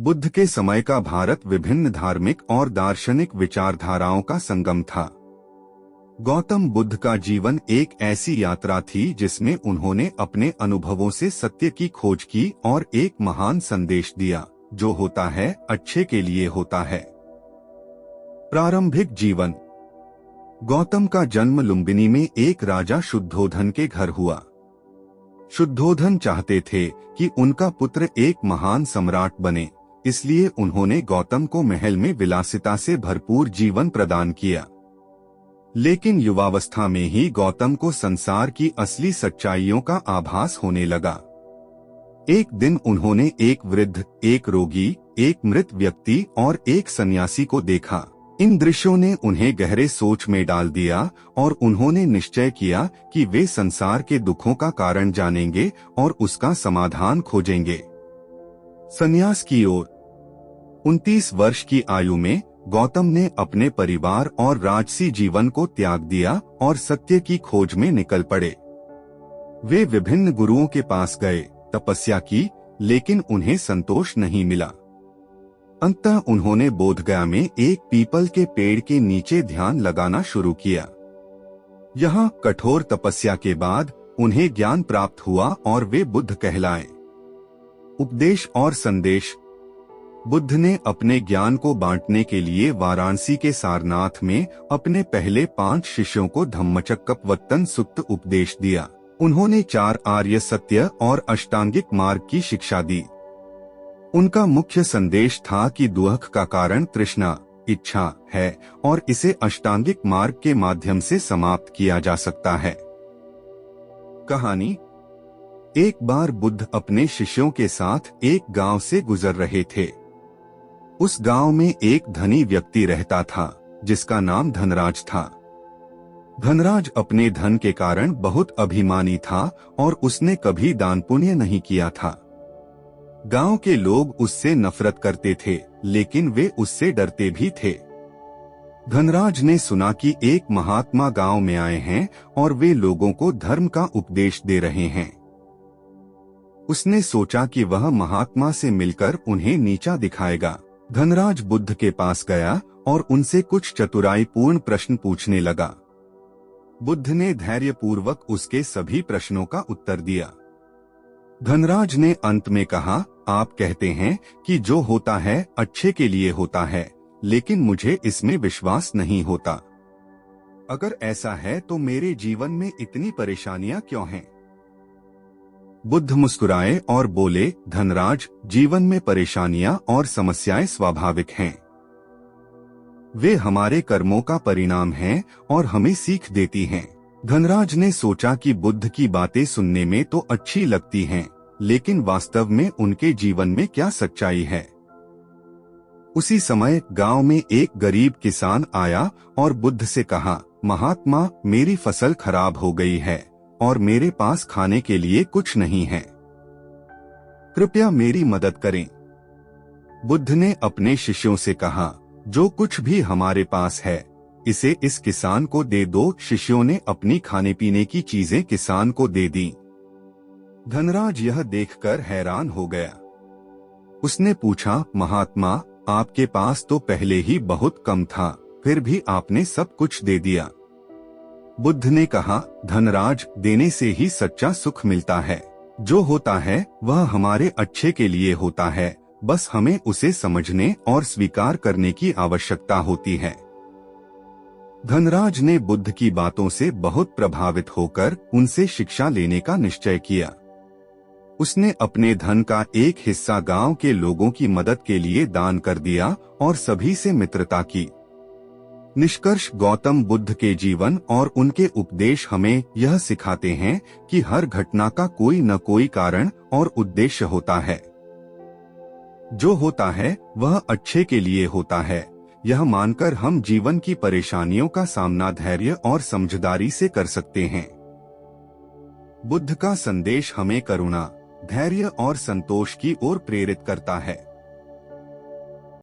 बुद्ध के समय का भारत विभिन्न धार्मिक और दार्शनिक विचारधाराओं का संगम था। गौतम बुद्ध का जीवन एक ऐसी यात्रा थी जिसमें उन्होंने अपने अनुभवों से सत्य की खोज की और एक महान संदेश दिया, जो होता है अच्छे के लिए होता है। प्रारंभिक जीवन। गौतम का जन्म लुम्बिनी में एक राजा शुद्धोधन के घर हुआ। शुद्धोधन चाहते थे कि उनका पुत्र एक महान सम्राट बने, इसलिए उन्होंने गौतम को महल में विलासिता से भरपूर जीवन प्रदान किया। लेकिन युवावस्था में ही गौतम को संसार की असली सच्चाइयों का आभास होने लगा। एक दिन उन्होंने एक वृद्ध, एक रोगी, एक मृत व्यक्ति और एक सन्यासी को देखा। इन दृश्यों ने उन्हें गहरे सोच में डाल दिया और उन्होंने निश्चय किया कि वे संसार के दुखों का कारण जानेंगे और उसका समाधान खोजेंगे। संन्यास की ओर। 29 वर्ष की आयु में गौतम ने अपने परिवार और राजसी जीवन को त्याग दिया और सत्य की खोज में निकल पड़े। वे विभिन्न गुरुओं के पास गए, तपस्या की, लेकिन उन्हें संतोष नहीं मिला। अंततः उन्होंने बोधगया में एक पीपल के पेड़ के नीचे ध्यान लगाना शुरू किया। यहाँ कठोर तपस्या के बाद उन्हें ज्ञान प्राप्त हुआ और वे बुद्ध कहलाए। उपदेश और संदेश। बुद्ध ने अपने ज्ञान को बांटने के लिए वाराणसी के सारनाथ में अपने पहले 5 शिष्यों को धम्मचक्कपवत्तन सुत्त उपदेश दिया। उन्होंने 4 आर्य सत्य और अष्टांगिक मार्ग की शिक्षा दी। उनका मुख्य संदेश था कि दुख का कारण तृष्णा, इच्छा है और इसे अष्टांगिक मार्ग के माध्यम से समाप्त किया जा सकता है। कहानी। एक बार बुद्ध अपने शिष्यों के साथ एक गांव से गुजर रहे थे। उस गांव में एक धनी व्यक्ति रहता था जिसका नाम धनराज था। धनराज अपने धन के कारण बहुत अभिमानी था और उसने कभी दान पुण्य नहीं किया था। गांव के लोग उससे नफरत करते थे, लेकिन वे उससे डरते भी थे। धनराज ने सुना कि एक महात्मा गांव में आए हैं और वे लोगों को धर्म का उपदेश दे रहे हैं। उसने सोचा कि वह महात्मा से मिलकर उन्हें नीचा दिखाएगा। धनराज बुद्ध के पास गया और उनसे कुछ चतुराईपूर्ण प्रश्न पूछने लगा। बुद्ध ने धैर्यपूर्वक उसके सभी प्रश्नों का उत्तर दिया। धनराज ने अंत में कहा, आप कहते हैं कि जो होता है अच्छे के लिए होता है, लेकिन मुझे इसमें विश्वास नहीं होता। अगर ऐसा है तो मेरे जीवन में इतनी परेशानियां क्यों हैं? बुद्ध मुस्कुराए और बोले, धनराज, जीवन में परेशानियां और समस्याएं स्वाभाविक हैं। वे हमारे कर्मों का परिणाम हैं और हमें सीख देती हैं। धनराज ने सोचा कि बुद्ध की बातें सुनने में तो अच्छी लगती हैं, लेकिन वास्तव में उनके जीवन में क्या सच्चाई है? उसी समय गांव में एक गरीब किसान आया और बुद्ध से कहा, महात्मा, मेरी फसल खराब हो गई है और मेरे पास खाने के लिए कुछ नहीं है। कृपया मेरी मदद करें। बुद्ध ने अपने शिष्यों से कहा, जो कुछ भी हमारे पास है इसे इस किसान को दे दो। शिष्यों ने अपनी खाने पीने की चीजें किसान को दे दी। धनराज यह देखकर हैरान हो गया। उसने पूछा, महात्मा, आपके पास तो पहले ही बहुत कम था, फिर भी आपने सब कुछ दे दिया। बुद्ध ने कहा, धनराज, देने से ही सच्चा सुख मिलता है। जो होता है वह हमारे अच्छे के लिए होता है, बस हमें उसे समझने और स्वीकार करने की आवश्यकता होती है। धनराज ने बुद्ध की बातों से बहुत प्रभावित होकर उनसे शिक्षा लेने का निश्चय किया। उसने अपने धन का एक हिस्सा गांव के लोगों की मदद के लिए दान कर दिया और सभी से मित्रता की। निष्कर्ष, गौतम बुद्ध के जीवन और उनके उपदेश हमें यह सिखाते हैं कि हर घटना का कोई न कोई कारण और उद्देश्य होता है। जो होता है वह अच्छे के लिए होता है, यह मानकर हम जीवन की परेशानियों का सामना धैर्य और समझदारी से कर सकते हैं। बुद्ध का संदेश हमें करुणा, धैर्य और संतोष की ओर प्रेरित करता है।